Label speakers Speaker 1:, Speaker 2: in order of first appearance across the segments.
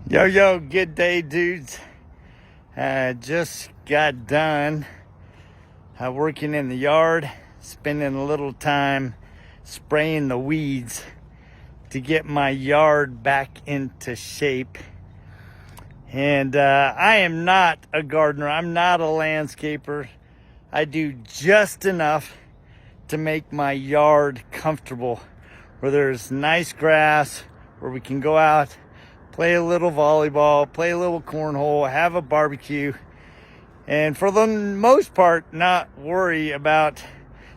Speaker 1: Yo, good day, dudes. Just got done working in the yard, spending a little time spraying the weeds to get my yard back into shape. And I am not a gardener. I'm not a landscaper. I do just enough to make my yard comfortable, where there's nice grass, where we can go out, play a little volleyball, play a little cornhole, have a barbecue, and for the most part, not worry about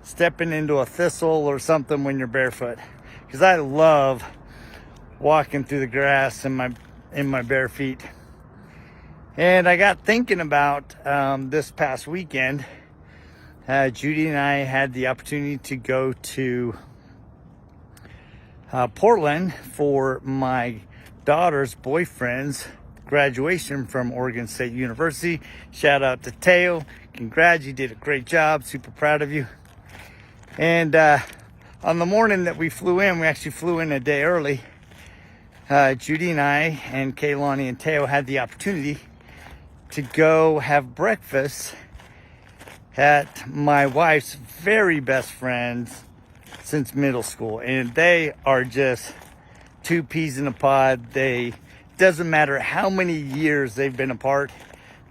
Speaker 1: stepping into a thistle or something when you're barefoot. Because I love walking through the grass in my bare feet. And I got thinking about this past weekend. Judy and I had the opportunity to go to Portland for my daughter's boyfriend's graduation from Oregon State University. Shout out to Teo. Congrats, you did a great job. Super proud of you. And on the morning that we flew in, we actually flew in a day early. Judy and I and Kaylani and Teo had the opportunity to go have breakfast at my wife's very best friends since middle school. And they are just two peas in a pod. Doesn't matter how many years they've been apart.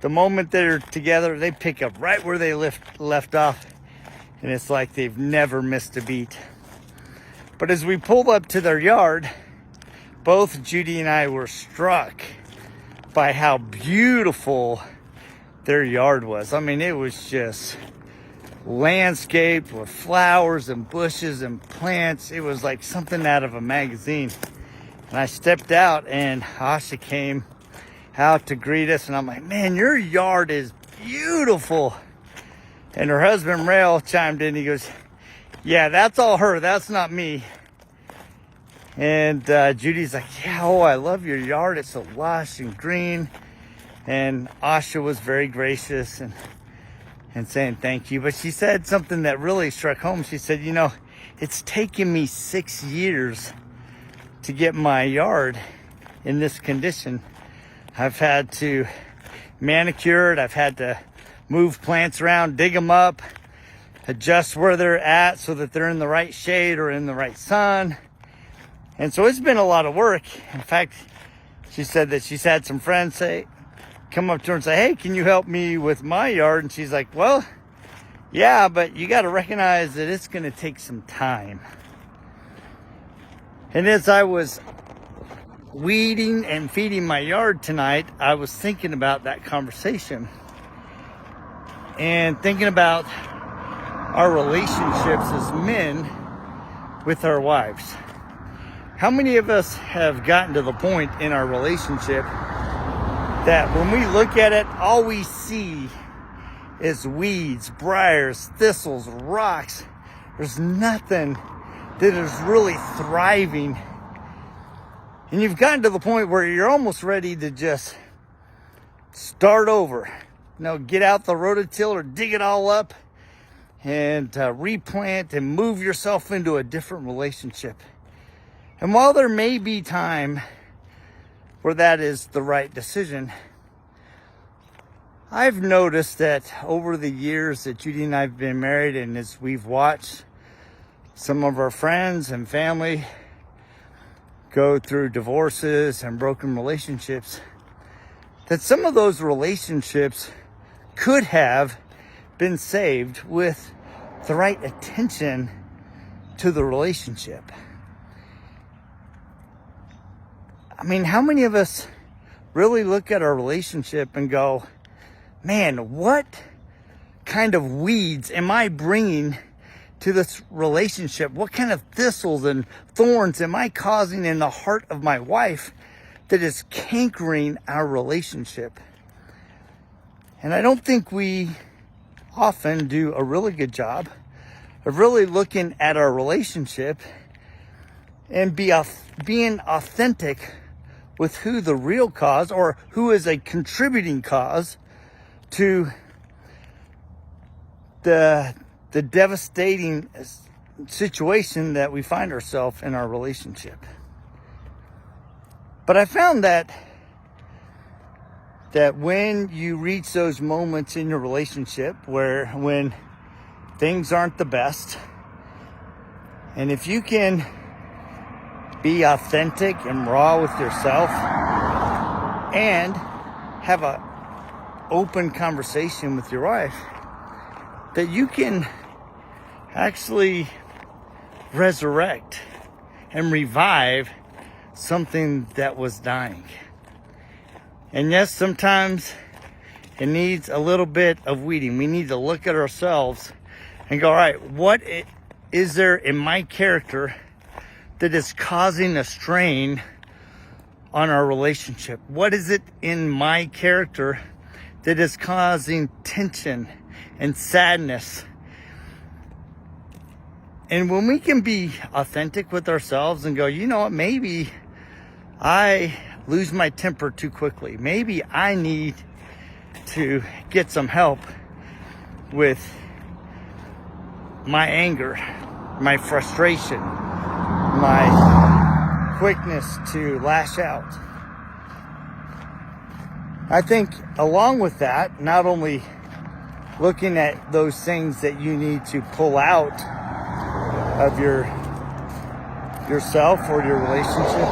Speaker 1: The moment they're together, they pick up right where they left off. And it's like they've never missed a beat. But as we pulled up to their yard, both Judy and I were struck by how beautiful their yard was. I mean, it was just landscaped with flowers and bushes and plants. It was like something out of a magazine. And I stepped out and Asha came out to greet us. And I'm like, man, your yard is beautiful. And her husband, Rail, chimed in. He goes, yeah, that's all her. That's not me. And Judy's like, yeah, oh, I love your yard. It's so lush and green. And Asha was very gracious and saying thank you. But she said something that really struck home. She said, you know, it's taken me 6 years to get my yard in this condition. I've had to manicure it. I've had to move plants around, dig them up, adjust where they're at so that they're in the right shade or in the right sun. And so it's been a lot of work. In fact, she said that she's had some friends come up to her and say, hey, can you help me with my yard? And she's like, well, yeah, but you got to recognize that it's going to take some time. And as I was weeding and feeding my yard tonight, I was thinking about that conversation and thinking about our relationships as men with our wives. How many of us have gotten to the point in our relationship that when we look at it, all we see is weeds, briars, thistles, rocks? There's nothing that is really thriving. And you've gotten to the point where you're almost ready to just start over. You know, get out the rototiller, dig it all up, and replant and move yourself into a different relationship. And while there may be time where that is the right decision, I've noticed that over the years that Judy and I have been married, and as we've watched some of our friends and family go through divorces and broken relationships, that some of those relationships could have been saved with the right attention to the relationship. I mean, how many of us really look at our relationship and go, man, what kind of weeds am I bringing to this relationship? What kind of thistles and thorns am I causing in the heart of my wife that is cankering our relationship? And I don't think we often do a really good job of really looking at our relationship and being authentic with who the real cause or who is a contributing cause to the devastating situation that we find ourselves in our relationship. But I found that that when you reach those moments in your relationship when things aren't the best, and if you can be authentic and raw with yourself and have a open conversation with your wife, that you can actually resurrect and revive something that was dying. And yes, sometimes it needs a little bit of weeding. We need to look at ourselves and go, all right, what is there in my character that is causing a strain on our relationship? What is it in my character that is causing tension and sadness? And when we can be authentic with ourselves and go, you know what, maybe I lose my temper too quickly. Maybe I need to get some help with my anger, my frustration, my quickness to lash out. I think along with that, not only looking at those things that you need to pull out of yourself or your relationship,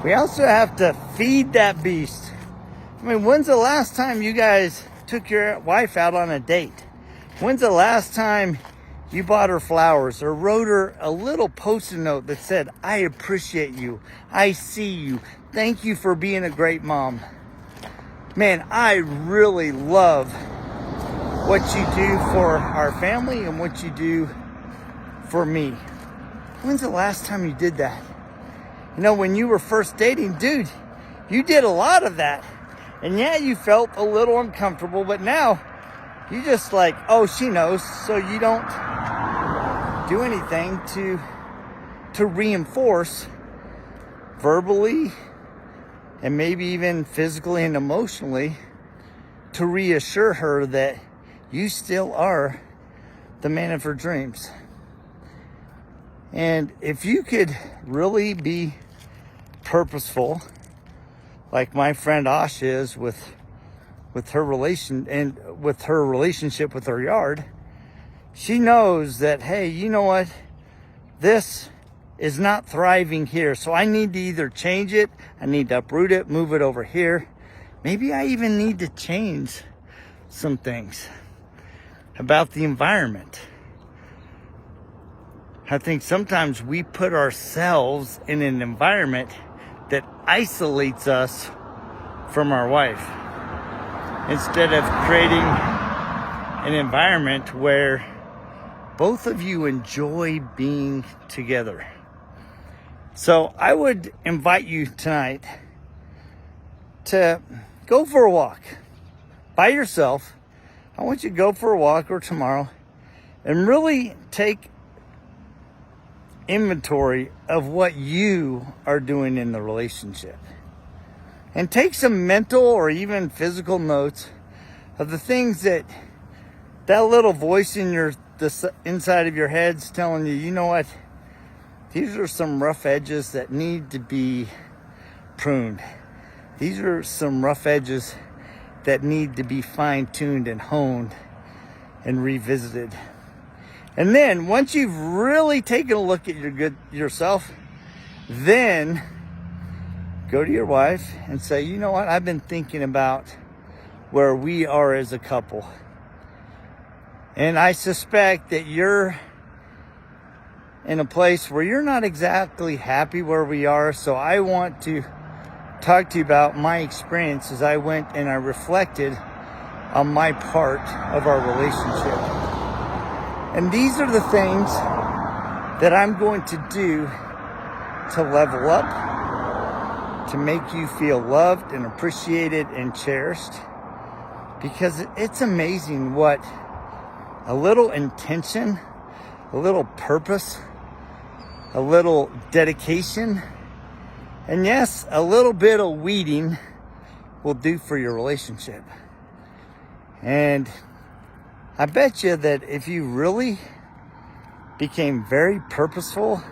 Speaker 1: we also have to feed that beast. I mean, when's the last time you guys took your wife out on a date? When's the last time you bought her flowers or wrote her a little post-it note that said, I appreciate you, I see you, thank you for being a great mom? Man, I really love what you do for our family and what you do for me. When's the last time you did that? You know, when you were first dating, dude, you did a lot of that. And yeah, you felt a little uncomfortable, but now you just like, oh, she knows, so you don't do anything to reinforce verbally and maybe even physically and emotionally to reassure her that you still are the man of her dreams. And if you could really be purposeful, like my friend Ash is with her relationship with her yard, she knows that, hey, you know what? This is not thriving here. So I need to either change it, I need to uproot it, move it over here. Maybe I even need to change some things about the environment. I think sometimes we put ourselves in an environment that isolates us from our wife, instead of creating an environment where both of you enjoy being together. So I would invite you tonight to go for a walk by yourself. I want you to go for a walk, or tomorrow, and really take inventory of what you are doing in the relationship. And take some mental or even physical notes of the things that little voice in the inside of your head's telling you, you know what? These are some rough edges that need to be pruned. These are some rough edges that need to be fine-tuned and honed and revisited. And then once you've really taken a look at yourself, then go to your wife and say, you know what? I've been thinking about where we are as a couple. And I suspect that you're in a place where you're not exactly happy where we are. So I want to talk to you about my experience as I went and I reflected on my part of our relationship. And these are the things that I'm going to do to level up, to make you feel loved and appreciated and cherished. Because it's amazing what a little intention, a little purpose, a little dedication, and yes, a little bit of weeding will do for your relationship. And I bet you that if you really became very purposeful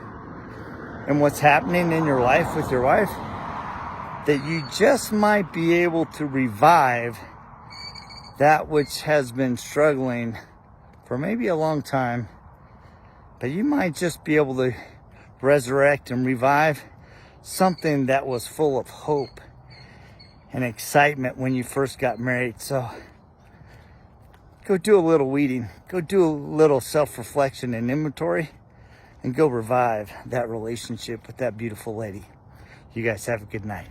Speaker 1: in what's happening in your life with your wife, that you just might be able to revive that which has been struggling for maybe a long time, but you might just be able to resurrect and revive something that was full of hope and excitement when you first got married. So go do a little weeding, go do a little self-reflection and inventory, and go revive that relationship with that beautiful lady. You guys have a good night.